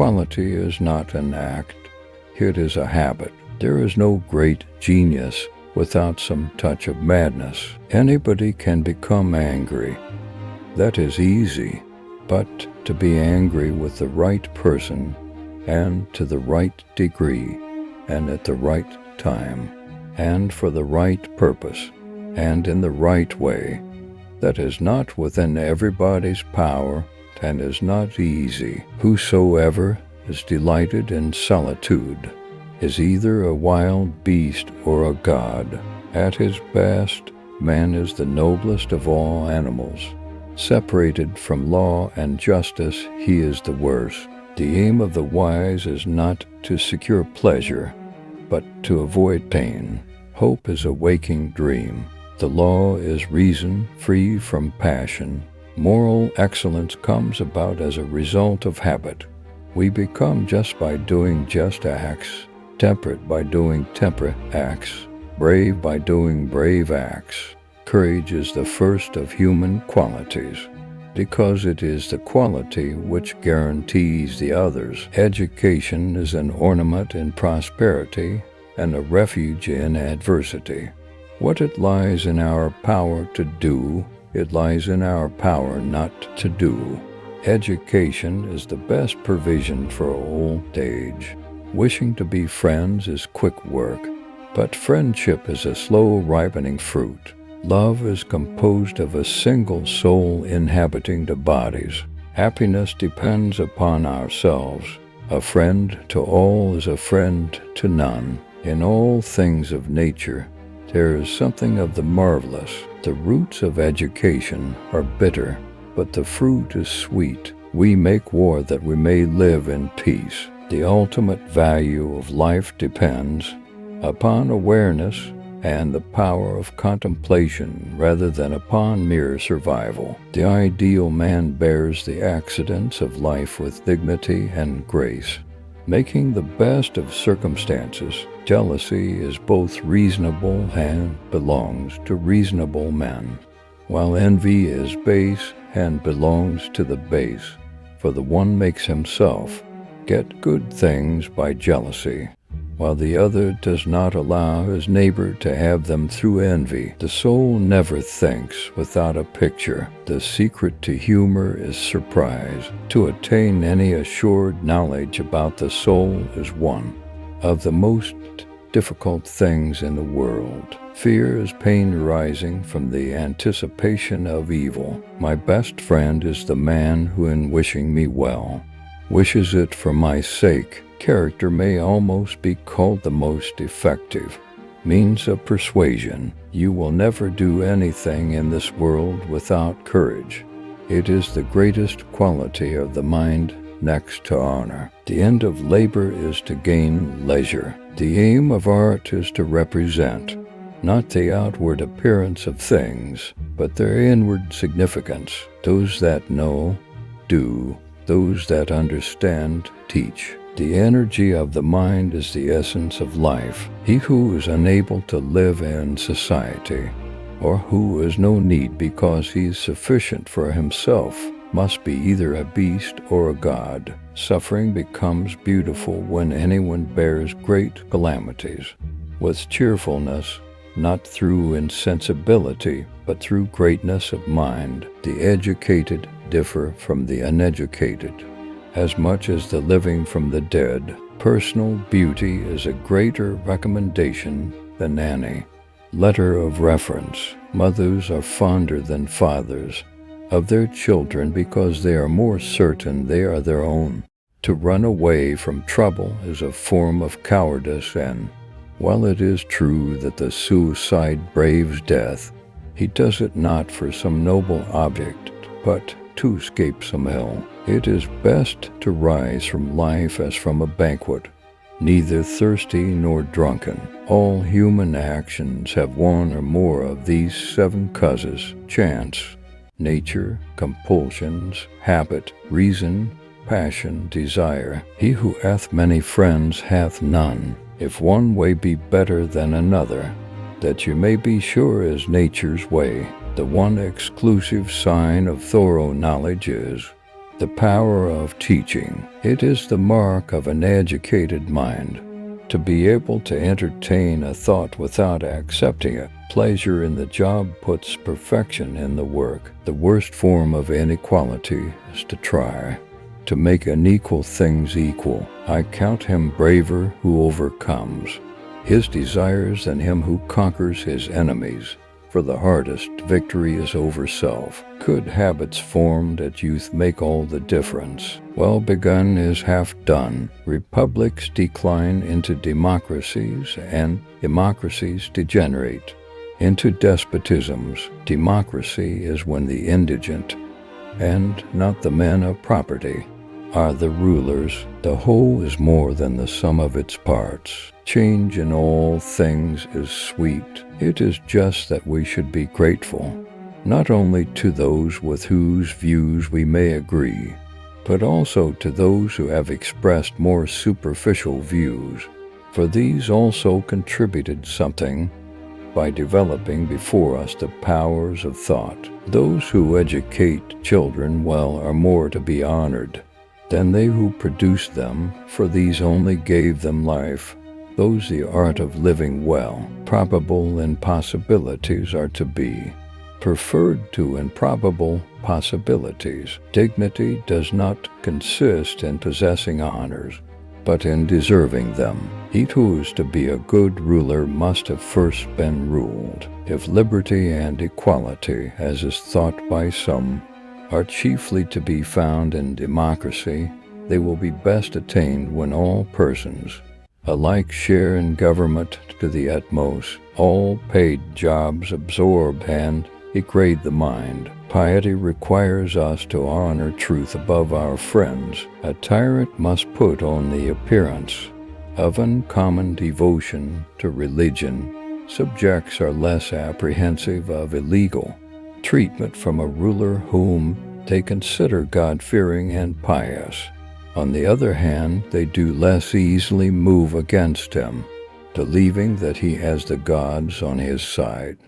Quality is not an act, it is a habit. There is no great genius without some touch of madness. Anybody can become angry. That is easy, but to be angry with the right person and to the right degree and at the right time and for the right purpose and in the right way, that is not within everybody's power and is not easy. Whosoever is delighted in solitude is either a wild beast or a god. At his best, man is the noblest of all animals. Separated from law and justice, he is the worst. The aim of the wise is not to secure pleasure, but to avoid pain. Hope is a waking dream. The law is reason free from passion. Moral excellence comes about as a result of habit. We become just by doing just acts, temperate by doing temperate acts, brave by doing brave acts. Courage is the first of human qualities, because it is the quality which guarantees the others. Education is an ornament in prosperity and a refuge in adversity. What it lies in our power to do, it lies in our power not to do. Education is the best provision for old age. Wishing to be friends is quick work, but friendship is a slow ripening fruit. Love is composed of a single soul inhabiting the bodies. Happiness depends upon ourselves. A friend to all is a friend to none. In all things of nature, there is something of the marvelous. The roots of education are bitter, but the fruit is sweet. We make war that we may live in peace. The ultimate value of life depends upon awareness and the power of contemplation rather than upon mere survival. The ideal man bears the accidents of life with dignity and grace, making the best of circumstances. Jealousy is both reasonable and belongs to reasonable men, while envy is base and belongs to the base, for the one makes himself get good things by jealousy, while the other does not allow his neighbor to have them through envy. The soul never thinks without a picture. The secret to humor is surprise. To attain any assured knowledge about the soul is one of the most difficult things in the world. Fear is pain arising from the anticipation of evil. My best friend is the man who, in wishing me well, wishes it for my sake. Character may almost be called the most effective means of persuasion. You will never do anything in this world without courage. It is the greatest quality of the mind next to honor. The end of labor is to gain leisure. The aim of art is to represent not the outward appearance of things, but their inward significance. Those that know, do. Those that understand, teach. The energy of the mind is the essence of life. He who is unable to live in society, or who has no need because he is sufficient for himself, must be either a beast or a god. Suffering becomes beautiful when anyone bears great calamities with cheerfulness, not through insensibility, but through greatness of mind. The educated differ from the uneducated as much as the living from the dead. Personal beauty is a greater recommendation than any letter of reference. Mothers are fonder than fathers of their children because they are more certain they are their own. To run away from trouble is a form of cowardice, and while it is true that the suicide braves death, he does it not for some noble object, but to escape some ill. It is best to rise from life as from a banquet, neither thirsty nor drunken. All human actions have one or more of these 7 causes: chance, nature, compulsions, habit, reason, passion, desire. He who hath many friends hath none. If one way be better than another, that you may be sure is nature's way. The one exclusive sign of thorough knowledge is The power of teaching. It is the mark of an educated mind. To be able to entertain a thought without accepting it. Pleasure in the job puts perfection in the work. The worst form of inequality is to try to make unequal things equal. I count him braver who overcomes his desires than him who conquers his enemies. For the hardest victory is over self. Good habits formed at youth make all the difference. Well begun is half done. Republics decline into democracies, and democracies degenerate into despotisms. Democracy is when the indigent, and not the men of property, are the rulers. The whole is more than the sum of its parts. Change in all things is sweet. It is just that we should be grateful, not only to those with whose views we may agree, but also to those who have expressed more superficial views, for these also contributed something by developing before us the powers of thought. Those who educate children well are more to be honored than they who produced them, for these only gave them life. Those the art of living well. Probable impossibilities are to be preferred to improbable possibilities. Dignity does not consist in possessing honors, but in deserving them. He who is to be a good ruler must have first been ruled. If liberty and equality, as is thought by some, are chiefly to be found in democracy, they will be best attained when all persons alike share in government to the utmost. All paid jobs absorb and degrade the mind. Piety requires us to honor truth above our friends. A tyrant must put on the appearance of uncommon devotion to religion. Subjects are less apprehensive of illegal treatment from a ruler whom they consider God-fearing and pious. On the other hand, they do less easily move against him, believing that he has the gods on his side.